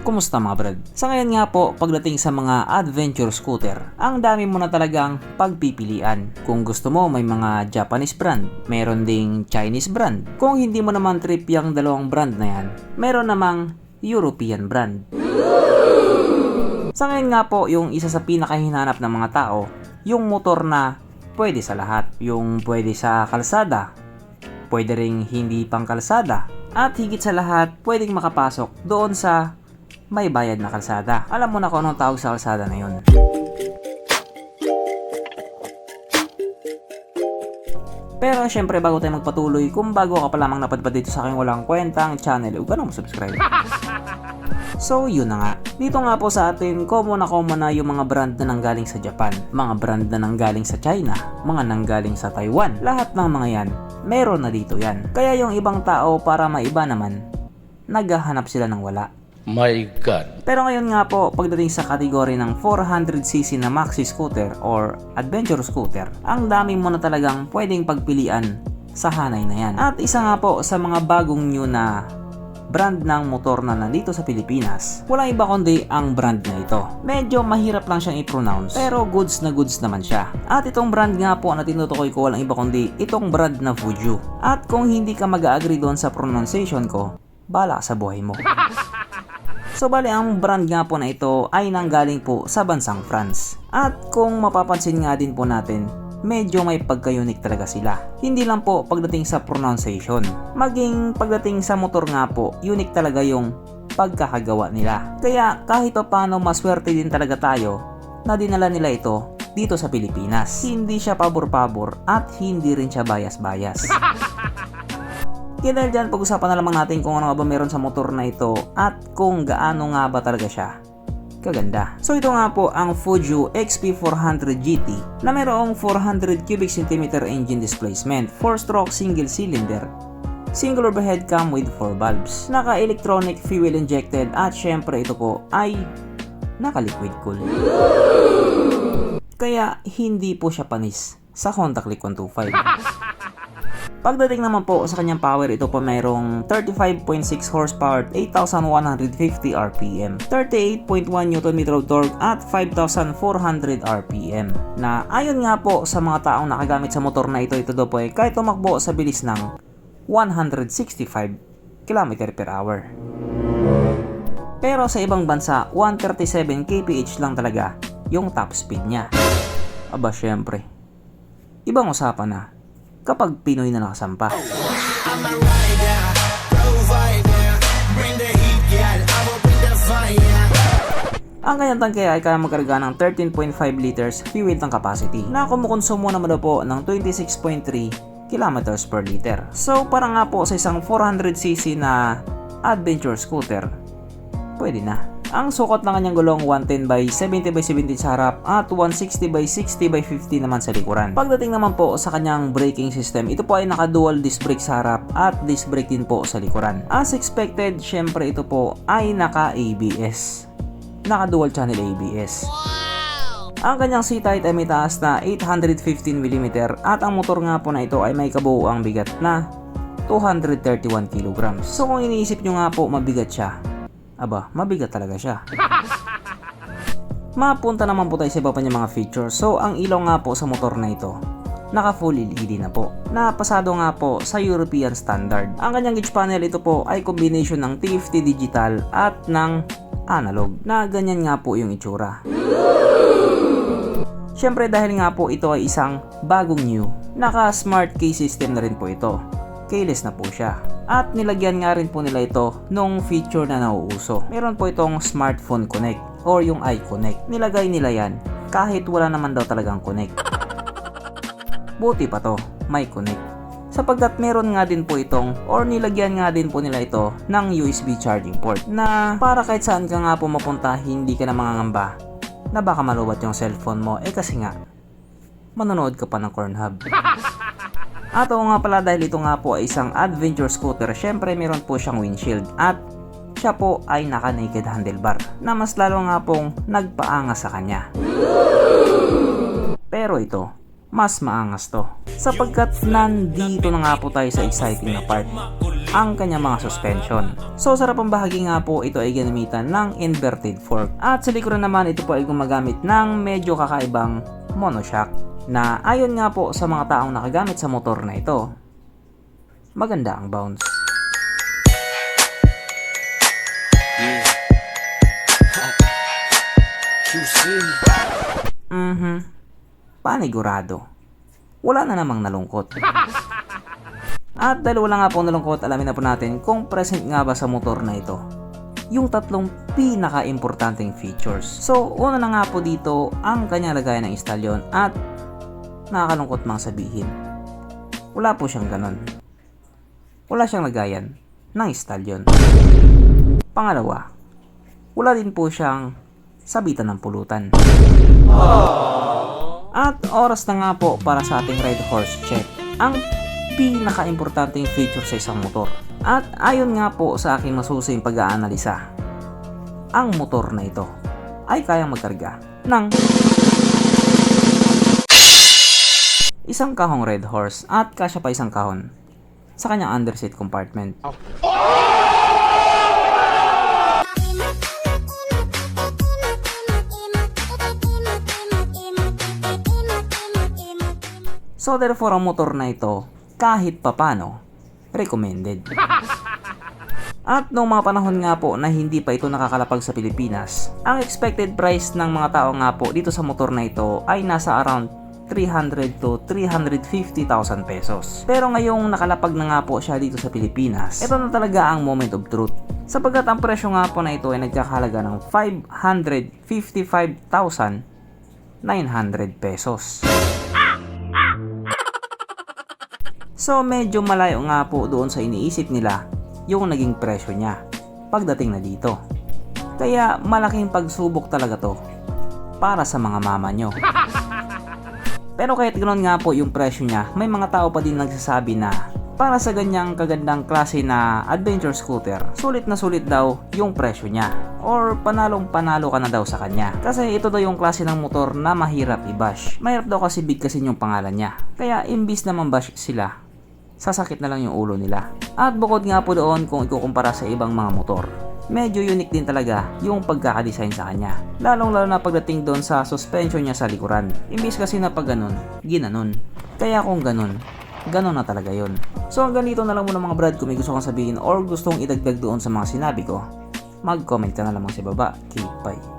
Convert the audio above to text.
Kumusta mga brad? Sa ngayon nga po, pagdating sa mga adventure scooter, ang dami mo na talagang pagpipilian. Kung gusto mo may mga Japanese brand, meron ding Chinese brand. Kung hindi mo naman trip yung dalawang brand na yan, meron namang European brand. Sa ngayon nga po, yung isa sa pinakahinanap ng mga tao, yung motor na pwede sa lahat. Yung pwede sa kalsada, pwede ring hindi pang kalsada, at higit sa lahat, pwedeng makapasok doon sa may bayad na kalsada. Alam mo na kung anong tawag sa kalsada na yun. Pero syempre, bago tayo magpatuloy, kung bago ka pa lamang napadpad dito sa aking walang kwentang channel, huwag ka na mag-subscribe. So yun na nga. Dito nga po sa atin, common na yung mga brand na nanggaling sa Japan, mga brand na nanggaling sa China, mga nanggaling sa Taiwan. Lahat ng mga yan, meron na dito yan. Kaya yung ibang tao, para maiba naman, naghahanap sila ng wala. My God. Pero ngayon nga po, pagdating sa kategory ng 400cc na maxi scooter or adventure scooter, ang dami mo na talagang pwedeng pagpilian sa hanay na yan. At isa nga po sa mga bagong new na brand ng motor na nandito sa Pilipinas, walang iba kundi ang brand na ito. Medyo mahirap lang siyang i-pronounce, pero goods na goods naman siya. At itong brand nga po na tinutukoy ko, walang iba kundi itong brand na Fuju. At kung hindi ka mag-agree doon sa pronunciation ko, bala sa buhay mo. So bali, ang brand nga po na ito ay nanggaling po sa bansang France. At kung mapapansin nga din po natin, medyo may pagka-unique talaga sila. Hindi lang po pagdating sa pronunciation, maging pagdating sa motor nga po, unique talaga yung pagkakagawa nila. Kaya kahit pa paano, maswerte din talaga tayo na dinala nila ito dito sa Pilipinas. Hindi siya pabor-pabor at hindi rin siya bias-bias. Kaya dahil dyan, pag-usapan na lamang natin kung ano nga ba meron sa motor na ito at kung gaano nga ba talaga siya kaganda. So ito nga po ang Fuju XP400 GT na mayroong 400 cubic centimeter engine displacement, 4-stroke single cylinder, single overhead cam with 4 valves, naka-electronic fuel injected, at syempre ito po ay naka-liquid cool. Kaya hindi po siya panis sa Honda Click 125. Pagdating naman po sa kanyang power, ito po mayroong 35.6 horsepower, 8,150 RPM, 38.1 Nm of torque at 5,400 RPM. Na ayon nga po sa mga taong nakagamit sa motor na ito daw po ay kaya tumakbo sa bilis ng 165 km/h. Pero sa ibang bansa, 137 kph lang talaga yung top speed niya. Aba syempre, ibang usapan na kapag Pinoy na nakasampa. Ang kanyang tangke ay kaya magkarga ng 13.5 liters fuel tank capacity na kumukonsumo naman daw po ng 26.3 kilometers per liter. So para nga po sa isang 400cc na adventure scooter, pwede na. Ang sukat ng kanyang gulong 110 by 70 by 70 sa harap at 160 by 60 by 50 naman sa likuran. Pagdating naman po sa kanyang braking system, ito po ay naka-dual disc brake sa harap at disc brake din po sa likuran. As expected, syempre ito po ay naka-ABS. Naka-dual channel ABS. Wow! Ang kanyang seat height ay may taas na 815mm at ang motor nga po na ito ay may kabuuang bigat na 231 kg. So kung iniisip nyo nga po mabigat siya, aba, mabigat talaga siya. Mapunta naman po tayo sa iba pa niyang mga features. So, ang ilaw nga po sa motor na ito, naka full LED na po. Napasado nga po sa European standard. Ang kanyang gauge panel, ito po ay combination ng TFT digital at ng analog. Na ganyan nga po yung itsura. Siyempre dahil nga po ito ay isang bagong new, naka smart key system na rin po ito. Keyless na po siya. At nilagyan nga rin po nila ito nung feature na nauuso. Meron po itong smartphone connect or yung iConnect. Nilagay nila yan kahit wala naman daw talagang connect. Buti pa to, may connect. Sapagkat meron nga din po itong or nilagyan nga din po nila ito ng USB charging port na para kahit saan ka nga po mapunta, hindi ka na mangangamba na baka malubat yung cellphone mo kasi nga manonood ka pa ng Pornhub. At nga pala, dahil ito nga po ay isang adventure scooter, syempre meron po siyang windshield at siya po ay naka-naked handlebar na mas lalo nga pong nagpaangas sa kanya. Pero ito, mas maangas to. Sapagkat nandito na nga po tayo sa exciting na part, ang kanyang mga suspension. So sa harapang bahagi nga po, ito ay ginamitan ng inverted fork. At sa likuran naman, ito po ay gumagamit ng medyo kakaibang monoshock na ayon nga po sa mga taong nakagamit sa motor na ito, maganda ang bounce. Panigurado. Wala na namang nalungkot. At dahil wala nga po nalungkot, alamin na po natin kung present nga ba sa motor na ito yung tatlong pinaka-importanting features. So, una na nga po dito ang kanyang lagayan ng istalyon at nakakalungkot mang sabihin, wala po siyang ganon. Wala siyang lagayan ng istalyon. Pangalawa, wala din po siyang sabitan ng pulutan. At oras na nga po para sa ating Red Horse check. Ang pinaka-importanting feature sa isang motor. At ayon nga po sa aking masusing pag-aanalisa, ang motor na ito ay kayang magkarga ng isang kahong Red Horse at kasya pa isang kahon sa kanyang underseat compartment. So therefore, ang motor na ito kahit papano recommended. At noong mga panahon nga po na hindi pa ito nakakalapag sa Pilipinas, ang expected price ng mga tao nga po dito sa motor na ito ay nasa around 300 to 350,000 pesos. Pero ngayong nakalapag na nga po siya dito sa Pilipinas, ito na talaga ang moment of truth. Sapagkat ang presyo nga po na ito ay nagkakahalaga ng 555,900 pesos. So medyo malayo nga po doon sa iniisip nila yung naging presyo niya pagdating na dito. Kaya malaking pagsubok talaga to para sa mga mama nyo. Pero kahit ganoon nga po yung presyo niya, may mga tao pa din nagsasabi na para sa ganyang kagandang klase na adventure scooter, sulit na sulit daw yung presyo niya. Or panalong panalo ka na daw sa kanya. Kasi ito daw yung klase ng motor na mahirap i-bash. Mahirap daw kasi bigkasin yung pangalan niya. Kaya imbis na mambash sila, sasakit na lang yung ulo nila. At bukod nga po doon, kung ikukumpara sa ibang mga motor, medyo unique din talaga yung pagkakadesign sa kanya. Lalong lalo na pagdating doon sa suspension niya sa likuran. Imbis kasi na pag ganun, ginanon. Kaya kung ganun na talaga yon. So hanggang dito na lang muna mga brad. Kung may gusto kang sabihin or gustong idagdag doon sa mga sinabi ko, mag-comment ka na lamang sa baba. Keep bye.